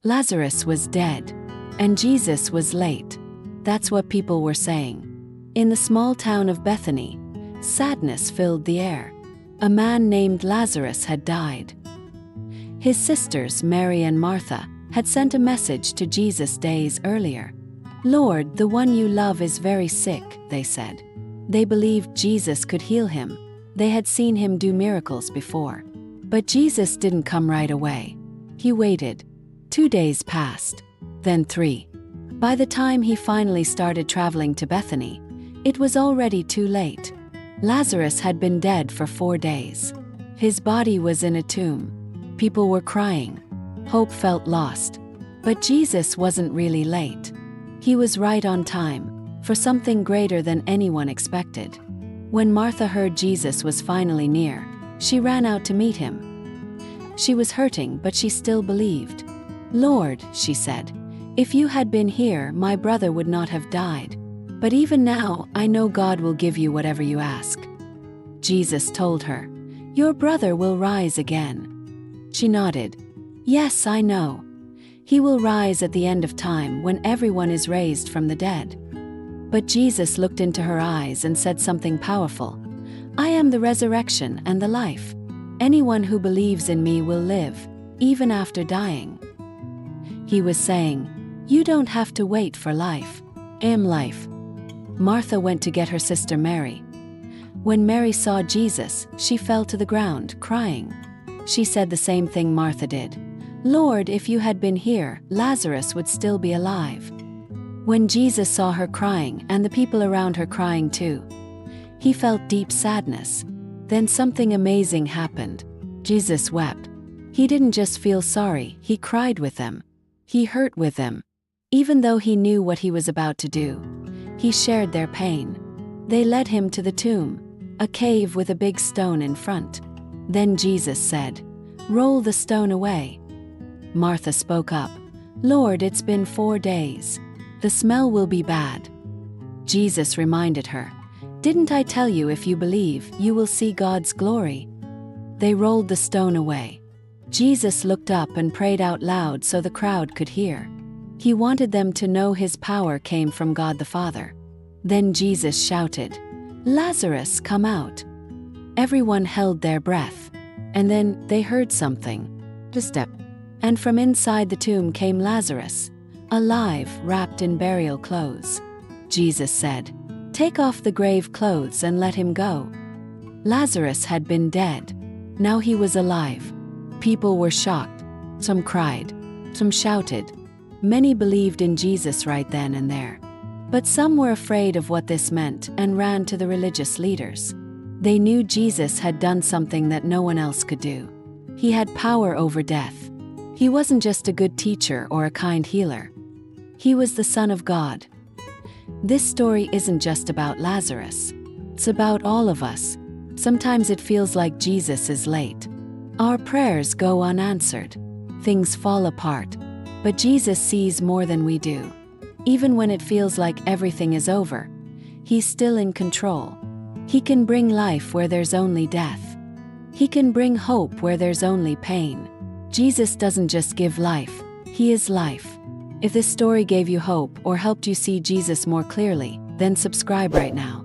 Lazarus was dead, and Jesus was late. That's what people were saying. In the small town of Bethany, sadness filled the air. A man named Lazarus had died. His sisters, Mary and Martha, had sent a message to Jesus days earlier. "Lord, the one you love is very sick," they said. They believed Jesus could heal him. They had seen him do miracles before. But Jesus didn't come right away. He waited. 2 days passed, then 3. By the time he finally started traveling to Bethany, it was already too late. Lazarus had been dead for 4 days. His body was in a tomb. People were crying. Hope felt lost. But Jesus wasn't really late. He was right on time, for something greater than anyone expected. When Martha heard Jesus was finally near, she ran out to meet him. She was hurting, but she still believed. "Lord," she said, "if you had been here, my brother would not have died. But even now, I know God will give you whatever you ask." Jesus told her, "Your brother will rise again." She nodded. "Yes, I know. He will rise at the end of time when everyone is raised from the dead." But Jesus looked into her eyes and said something powerful. "I am the resurrection and the life. Anyone who believes in me will live, even after dying." He was saying, "You don't have to wait for life. I am life." Martha went to get her sister Mary. When Mary saw Jesus, she fell to the ground, crying. She said the same thing Martha did. "Lord, if you had been here, Lazarus would still be alive." When Jesus saw her crying and the people around her crying too, he felt deep sadness. Then something amazing happened. Jesus wept. He didn't just feel sorry, he cried with them. He hurt with them. Even though he knew what he was about to do, he shared their pain. They led him to the tomb, a cave with a big stone in front. Then Jesus said, "Roll the stone away." Martha spoke up, "Lord, it's been 4 days. The smell will be bad." Jesus reminded her, "Didn't I tell you if you believe, you will see God's glory?" They rolled the stone away. Jesus looked up and prayed out loud so the crowd could hear. He wanted them to know his power came from God the Father. Then Jesus shouted, "Lazarus, come out." Everyone held their breath. And then they heard something. A step. And from inside the tomb came Lazarus, alive, wrapped in burial clothes. Jesus said, "Take off the grave clothes and let him go." Lazarus had been dead. Now he was alive. People were shocked. Some cried. Some shouted. Many believed in Jesus right then and there. But some were afraid of what this meant and ran to the religious leaders. They knew Jesus had done something that no one else could do. He had power over death. He wasn't just a good teacher or a kind healer. He was the Son of God. This story isn't just about Lazarus. It's about all of us. Sometimes it feels like Jesus is late. Our prayers go unanswered. Things fall apart. But Jesus sees more than we do. Even when it feels like everything is over, he's still in control. He can bring life where there's only death. He can bring hope where there's only pain. Jesus doesn't just give life, he is life. If this story gave you hope or helped you see Jesus more clearly, then subscribe right now.